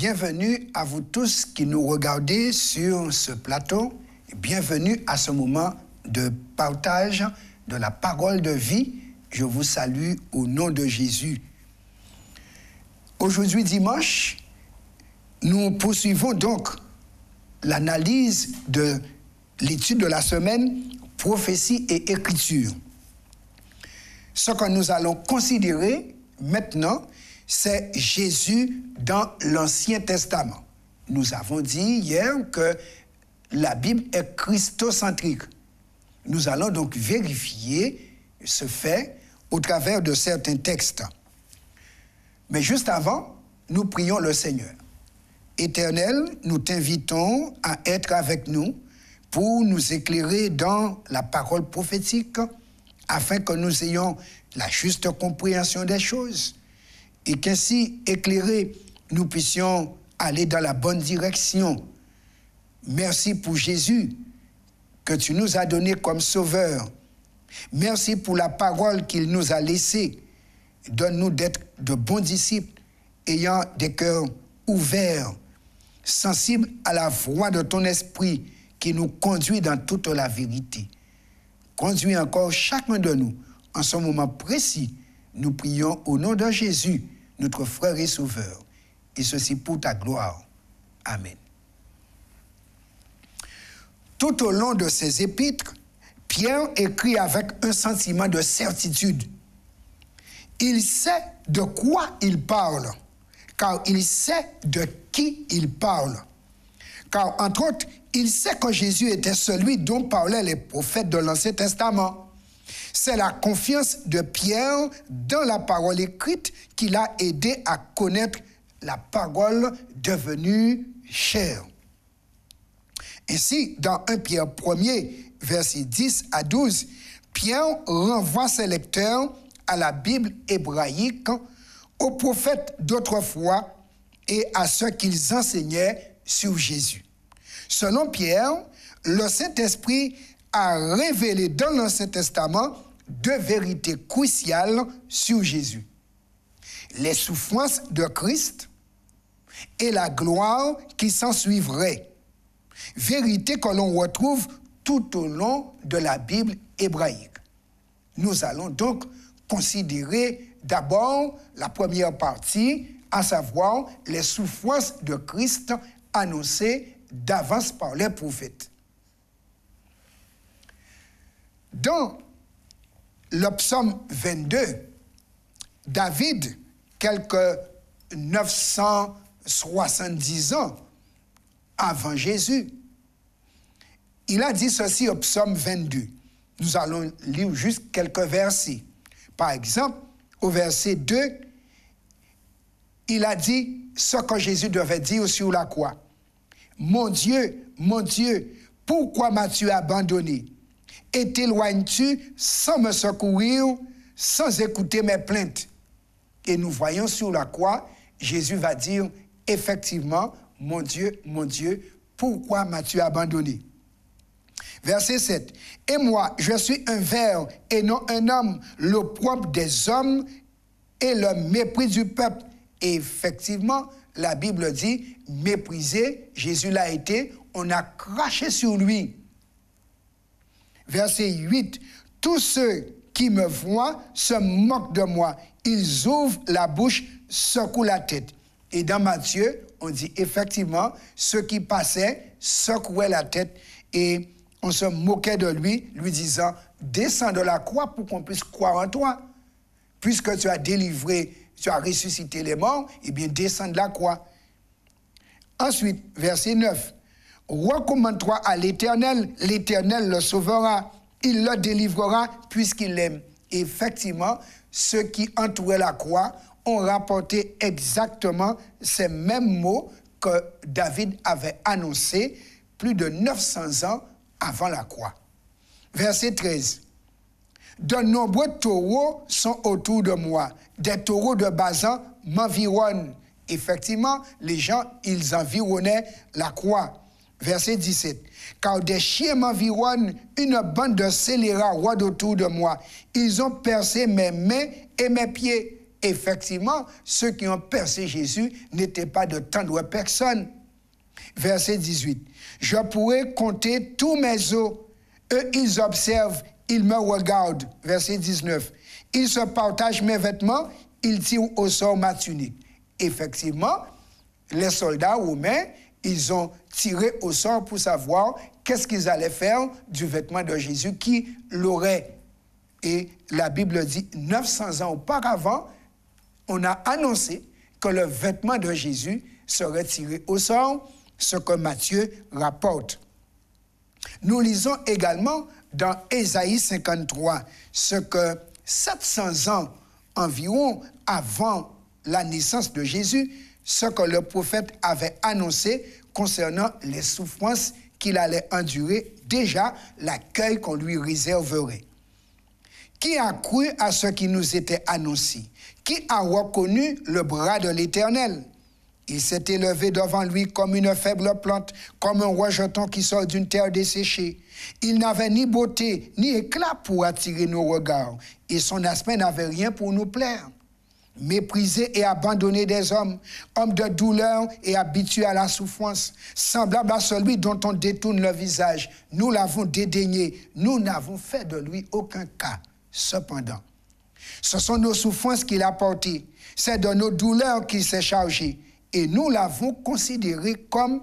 Bienvenue à vous tous qui nous regardez sur ce plateau. Bienvenue à ce moment de partage de la parole de vie. Je vous salue au nom de Jésus. Aujourd'hui, dimanche, nous poursuivons donc l'analyse de l'étude de la semaine, prophétie et écriture. Ce que nous allons considérer maintenant, c'est Jésus dans l'Ancien Testament. Nous avons dit hier que la Bible est christocentrique. Nous allons donc vérifier ce fait au travers de certains textes. Mais juste avant, nous prions le Seigneur. Éternel, nous t'invitons à être avec nous pour nous éclairer dans la parole prophétique afin que nous ayons la juste compréhension des choses et qu'ainsi, éclairés, nous puissions aller dans la bonne direction. Merci pour Jésus que tu nous as donné comme sauveur. Merci pour la parole qu'il nous a laissée. Donne-nous d'être de bons disciples, ayant des cœurs ouverts, sensibles à la voix de ton esprit qui nous conduit dans toute la vérité. Conduis encore chacun de nous en ce moment précis. Nous prions au nom de Jésus, notre frère et sauveur, et ceci pour ta gloire. Amen. Tout au long de ses épîtres, Pierre écrit avec un sentiment de certitude. Il sait de quoi il parle, car il sait de qui il parle. Car, entre autres, il sait que Jésus était celui dont parlaient les prophètes de l'Ancien Testament. C'est la confiance de Pierre dans la parole écrite qui l'a aidé à connaître la parole devenue chair. Ainsi, dans 1 Pierre 1er, versets 10 à 12, Pierre renvoie ses lecteurs à la Bible hébraïque, aux prophètes d'autrefois et à ceux qu'ils enseignaient sur Jésus. Selon Pierre, le Saint-Esprit a révélé dans l'Ancien Testament deux vérités cruciales sur Jésus. Les souffrances de Christ et la gloire qui s'en suivrait. Vérité que l'on retrouve tout au long de la Bible hébraïque. Nous allons donc considérer d'abord la première partie, à savoir les souffrances de Christ annoncées d'avance par les prophètes. Dans le psaume 22, David, quelques 970 ans avant Jésus, il a dit ceci au psaume 22. Nous allons lire juste quelques versets. Par exemple, au verset 2, il a dit ce que Jésus devait dire sur la croix. Mon Dieu, pourquoi m'as-tu abandonné? Et t'éloignes-tu sans me secourir, sans écouter mes plaintes? Et nous voyons sur la croix, Jésus va dire, effectivement, mon Dieu, pourquoi m'as-tu abandonné? Verset 7. Et moi, je suis un ver et non un homme, l'opprobre des hommes et le mépris du peuple. Et effectivement, la Bible dit, méprisé, Jésus l'a été, on a craché sur lui. Verset 8. Tous ceux qui me voient se moquent de moi. Ils ouvrent la bouche, secouent la tête. Et dans Matthieu, on dit effectivement, ceux qui passaient secouaient la tête et on se moquait de lui, lui disant, descends de la croix pour qu'on puisse croire en toi. Puisque tu as délivré, tu as ressuscité les morts, eh bien, descends de la croix. Ensuite, verset 9. Recommande-toi à l'Éternel, l'Éternel le sauvera, il le délivrera puisqu'il l'aime. Et effectivement, ceux qui entouraient la croix ont rapporté exactement ces mêmes mots que David avait annoncés plus de 900 ans avant la croix. Verset 13. De nombreux taureaux sont autour de moi. Des taureaux de Basan m'environnent. Effectivement, les gens, ils environnaient la croix. Verset 17. Car des chiens m'environnent, une bande de scélérats rôdent autour de moi. Ils ont percé mes mains et mes pieds. effectivement, ceux qui ont percé Jésus n'étaient pas de tendres personnes. Verset 18. Je pourrais compter tous mes os. Eux, ils observent, ils me regardent. Verset 19. Ils se partagent mes vêtements, ils tirent au sort ma tunique. Effectivement, les soldats romains, ils ont tiré au sort pour savoir qu'est-ce qu'ils allaient faire du vêtement de Jésus, qui l'aurait. Et la Bible dit, 900 ans auparavant, on a annoncé que le vêtement de Jésus serait tiré au sort, ce que Matthieu rapporte. Nous lisons également dans Ésaïe 53, ce que 700 ans environ avant la naissance de Jésus, ce que le prophète avait annoncé concernant les souffrances qu'il allait endurer, déjà l'accueil qu'on lui réserverait. Qui a cru à ce qui nous était annoncé? Qui a reconnu le bras de l'Éternel? Il s'est élevé devant lui comme une faible plante, comme un rejeton qui sort d'une terre desséchée. Il n'avait ni beauté, ni éclat pour attirer nos regards, et son aspect n'avait rien pour nous plaire. Méprisé et abandonné des hommes, homme de douleur et habitué à la souffrance, semblable à celui dont on détourne le visage. Nous l'avons dédaigné, nous n'avons fait de lui aucun cas. Cependant, ce sont nos souffrances qu'il a portées, c'est de nos douleurs qu'il s'est chargé, et nous l'avons considéré comme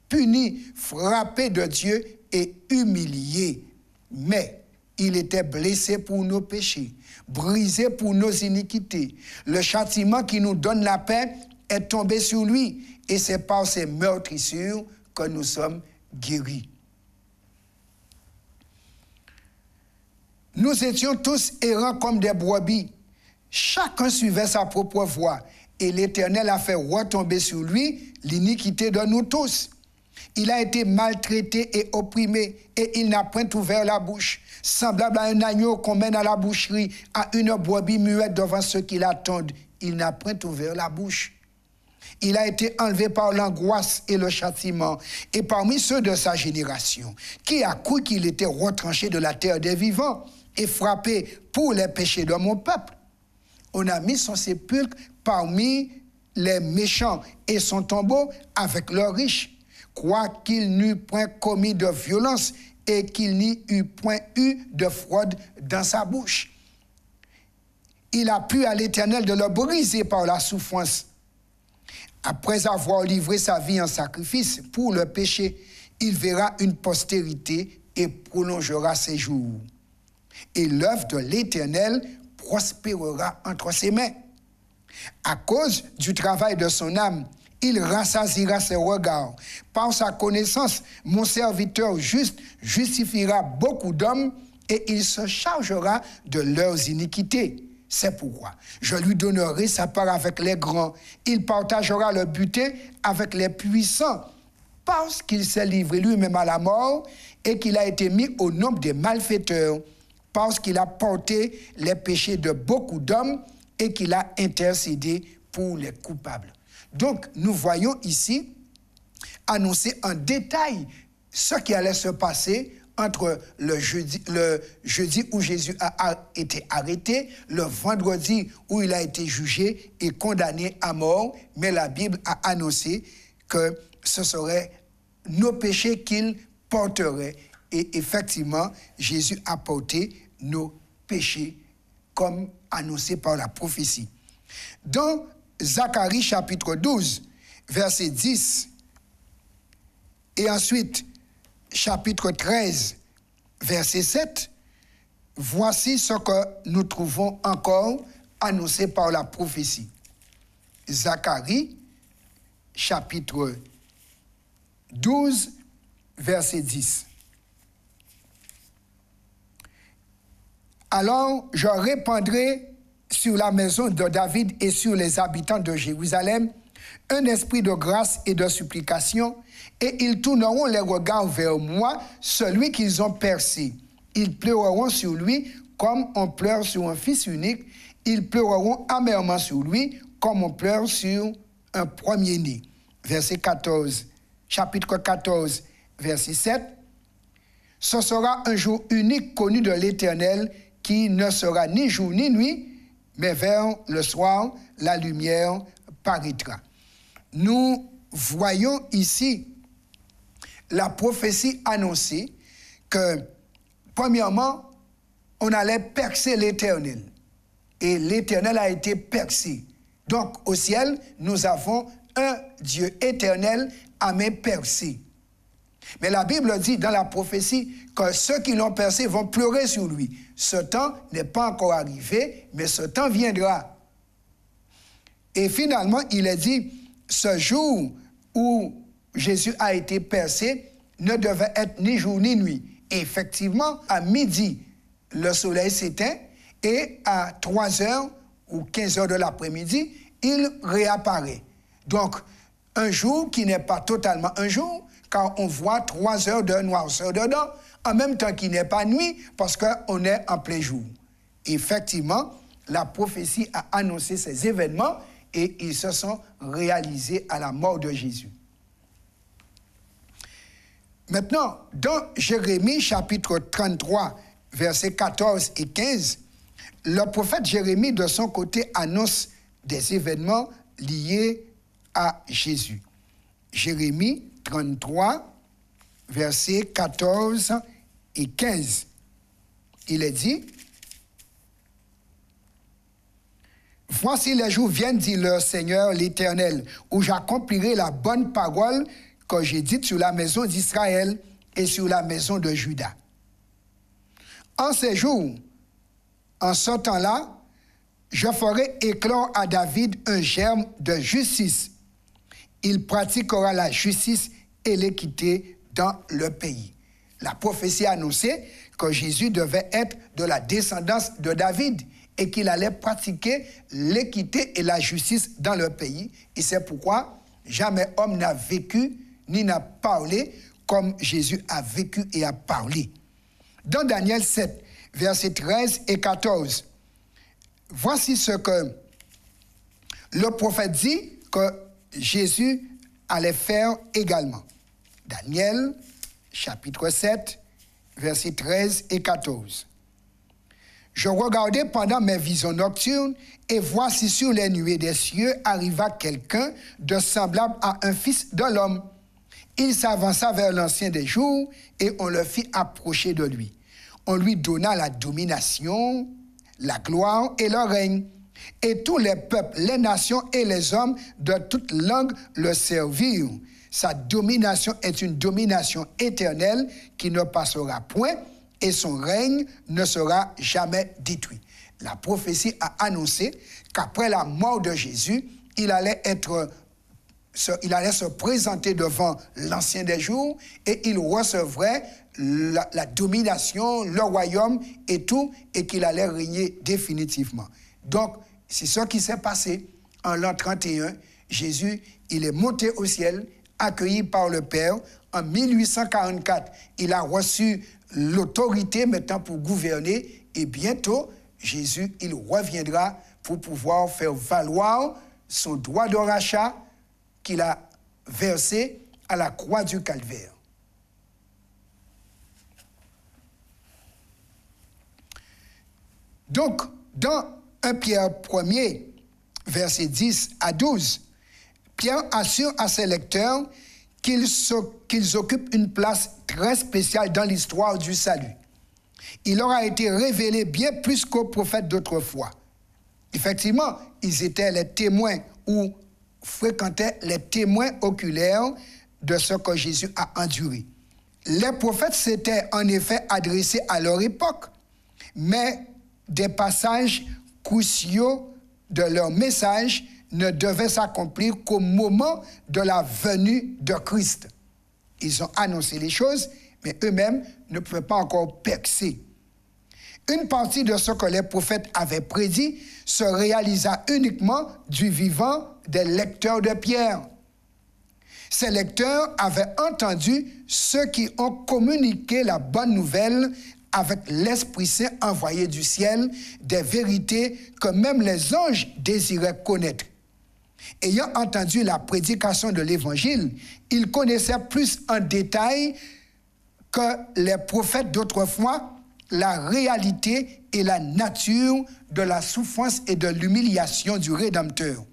puni, frappé de Dieu et humilié. Mais il était blessé pour nos péchés, brisé pour nos iniquités. Le châtiment qui nous donne la paix est tombé sur lui, et c'est par ses meurtrissures que nous sommes guéris. Nous étions tous errants comme des brebis. Chacun suivait sa propre voie, et l'Éternel a fait retomber sur lui l'iniquité de nous tous. Il a été maltraité et opprimé, et il n'a point ouvert la bouche. Semblable à un agneau qu'on mène à la boucherie, à une brebis muette devant ceux qui l'attendent, il n'a point ouvert la bouche. Il a été enlevé par l'angoisse et le châtiment, et parmi ceux de sa génération, qui a cru qu'il était retranché de la terre des vivants et frappé pour les péchés de mon peuple. On a mis son sépulcre parmi les méchants et son tombeau avec leurs riches, quoiqu'il n'eût point commis de violence et qu'il n'y eût point eu de fraude dans sa bouche. Il a plu à l'Éternel de le briser par la souffrance. Après avoir livré sa vie en sacrifice pour le péché, il verra une postérité et prolongera ses jours. Et l'œuvre de l'Éternel prospérera entre ses mains. À cause du travail de son âme, il rassasiera ses regards. Par sa connaissance, mon serviteur juste justifiera beaucoup d'hommes et il se chargera de leurs iniquités. C'est pourquoi je lui donnerai sa part avec les grands. Il partagera le butin avec les puissants, parce qu'il s'est livré lui-même à la mort et qu'il a été mis au nombre des malfaiteurs, parce qu'il a porté les péchés de beaucoup d'hommes et qu'il a intercédé pour les coupables. Donc, nous voyons ici annoncer en détail ce qui allait se passer entre le jeudi où Jésus a été arrêté, le vendredi où il a été jugé et condamné à mort, mais la Bible a annoncé que ce seraient nos péchés qu'il porterait. Et effectivement, Jésus a porté nos péchés comme annoncé par la prophétie. Dans Zacharie chapitre 12, verset 10, et ensuite chapitre 13, verset 7, voici ce que nous trouvons encore annoncé par la prophétie. Zacharie, chapitre 12, verset 10. Alors je répandrai sur la maison de David et sur les habitants de Jérusalem un esprit de grâce et de supplication, et ils tourneront les regards vers moi, celui qu'ils ont percé. Ils pleureront sur lui comme on pleure sur un fils unique. Ils pleureront amèrement sur lui comme on pleure sur un premier-né. Verset 14, chapitre 14, verset 7. Ce sera un jour unique connu de l'Éternel, qui ne sera ni jour ni nuit, mais vers le soir, la lumière paraîtra. Nous voyons ici la prophétie annoncée que, premièrement, on allait percer l'Éternel. Et l'Éternel a été percé. Donc, au ciel, nous avons un Dieu éternel à main percée. Mais la Bible dit dans la prophétie que ceux qui l'ont percé vont pleurer sur lui. Ce temps n'est pas encore arrivé, mais ce temps viendra. Et finalement, il est dit, ce jour où Jésus a été percé ne devait être ni jour ni nuit. Et effectivement, à midi, le soleil s'éteint et à 3 heures ou 15 heures de l'après-midi, il réapparaît. Donc, un jour qui n'est pas totalement un jour, car on voit 3 heures de noirceur dedans, en même temps qu'il n'est pas nuit, parce qu'on est en plein jour. Effectivement, la prophétie a annoncé ces événements et ils se sont réalisés à la mort de Jésus. Maintenant, dans Jérémie chapitre 33, versets 14 et 15, le prophète Jérémie, de son côté, annonce des événements liés à Jésus. Jérémie 33, versets 14 et 15. Il est dit, « Voici les jours viennent, dit le Seigneur l'Éternel, où j'accomplirai la bonne parole que j'ai dite sur la maison d'Israël et sur la maison de Juda. En ces jours, en ce temps-là, je ferai éclore à David un germe de justice. Il pratiquera la justice et l'équité dans le pays. » La prophétie annonçait que Jésus devait être de la descendance de David et qu'il allait pratiquer l'équité et la justice dans le pays. Et c'est pourquoi jamais homme n'a vécu ni n'a parlé comme Jésus a vécu et a parlé. Dans Daniel 7, versets 13 et 14, voici ce que le prophète dit que Jésus allait faire également. Daniel, chapitre 7, versets 13 et 14. « Je regardais pendant mes visions nocturnes, et voici sur les nuées des cieux arriva quelqu'un de semblable à un fils de l'homme. Il s'avança vers l'ancien des jours, et on le fit approcher de lui. On lui donna la domination, la gloire et le règne. Et tous les peuples, les nations et les hommes de toute langue le servirent. Sa domination est une domination éternelle qui ne passera point, et son règne ne sera jamais détruit. » La prophétie a annoncé qu'après la mort de Jésus, il allait se présenter devant l'Ancien des jours et il recevrait la domination, le royaume et tout, et qu'il allait régner définitivement. Donc, c'est ce qui s'est passé en l'an 31. Jésus, il est monté au ciel, accueilli par le Père. En 1844, il a reçu l'autorité maintenant pour gouverner et bientôt, Jésus, il reviendra pour pouvoir faire valoir son droit de rachat qu'il a versé à la croix du Calvaire. Donc, dans 1 Pierre 1er, versets 10 à 12, Pierre assure à ses lecteurs qu'ils occupent une place très spéciale dans l'histoire du salut. Il leur a été révélé bien plus qu'aux prophètes d'autrefois. Effectivement, ils étaient les témoins ou fréquentaient les témoins oculaires de ce que Jésus a enduré. Les prophètes s'étaient en effet adressés à leur époque, mais des passages cruciaux de leur message ne devaient s'accomplir qu'au moment de la venue de Christ. Ils ont annoncé les choses, mais eux-mêmes ne pouvaient pas encore percer. Une partie de ce que les prophètes avaient prédit se réalisa uniquement du vivant des lecteurs de Pierre. Ces lecteurs avaient entendu ceux qui ont communiqué la bonne nouvelle avec l'Esprit Saint envoyé du ciel, des vérités que même les anges désiraient connaître. Ayant entendu la prédication de l'Évangile, ils connaissaient plus en détail que les prophètes d'autrefois la réalité et la nature de la souffrance et de l'humiliation du Rédempteur.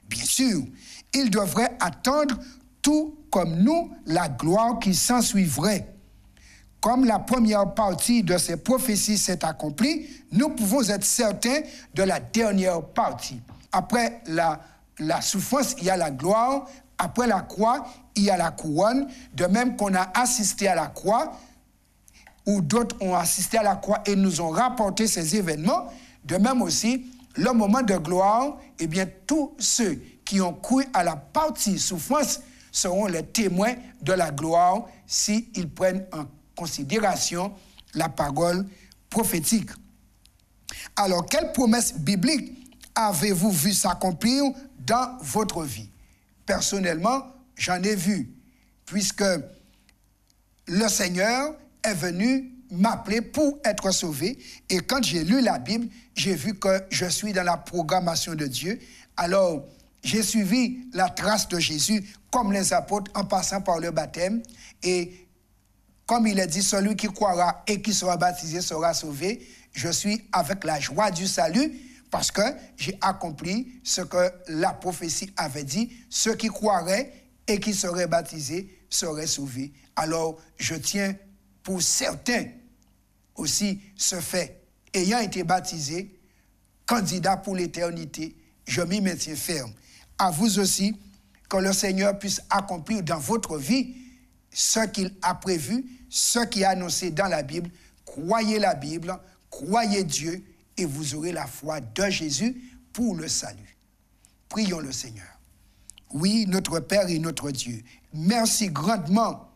Bien sûr, il devrait attendre tout comme nous la gloire qui s'ensuivrait. Comme la première partie de ces prophéties s'est accomplie, nous pouvons être certains de la dernière partie. Après la souffrance, il y a la gloire. Après la croix, il y a la couronne. De même qu'on a assisté à la croix, ou d'autres ont assisté à la croix et nous ont rapporté ces événements, de même aussi, le moment de gloire, eh bien, tous ceux qui ont cru à la partie souffrance seront les témoins de la gloire s'ils prennent en considération la parole prophétique. Alors, quelle promesse biblique avez-vous vu s'accomplir dans votre vie? Personnellement, j'en ai vu, puisque le Seigneur est venu m'appeler pour être sauvé. Et quand j'ai lu la Bible, j'ai vu que je suis dans la programmation de Dieu. Alors, j'ai suivi la trace de Jésus comme les apôtres en passant par le baptême. Et comme il est dit, celui qui croira et qui sera baptisé sera sauvé. Je suis avec la joie du salut parce que j'ai accompli ce que la prophétie avait dit. Ceux qui croiraient et qui seraient baptisés seraient sauvés. Alors, je tiens pour certains aussi ce fait. Ayant été baptisé, candidat pour l'éternité, je m'y maintiens ferme. À vous aussi, que le Seigneur puisse accomplir dans votre vie ce qu'il a prévu, ce qu'il a annoncé dans la Bible. Croyez la Bible, croyez Dieu et vous aurez la foi de Jésus pour le salut. Prions le Seigneur. Oui, notre Père et notre Dieu, merci grandement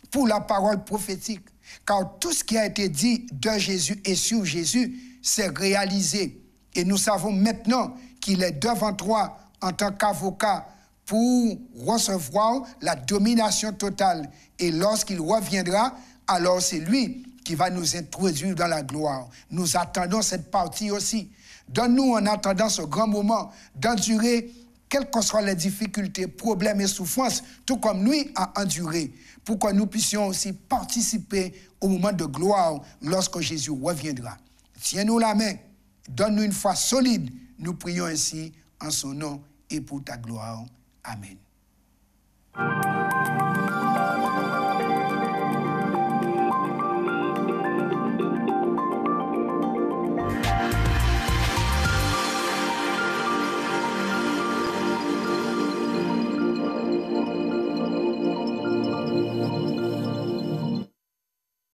pour la parole prophétique, car tout ce qui a été dit de Jésus et sur Jésus s'est réalisé. Et nous savons maintenant qu'il est devant toi en tant qu'avocat pour recevoir la domination totale. Et lorsqu'il reviendra, alors c'est lui qui va nous introduire dans la gloire. Nous attendons cette partie aussi. Donne-nous en attendant ce grand moment d'endurer quelles que soient les difficultés, problèmes et souffrances, tout comme lui a enduré, pour que nous puissions aussi participer au moment de gloire lorsque Jésus reviendra. Tiens-nous la main, donne-nous une foi solide. Nous prions ainsi en son nom et pour ta gloire. Amen.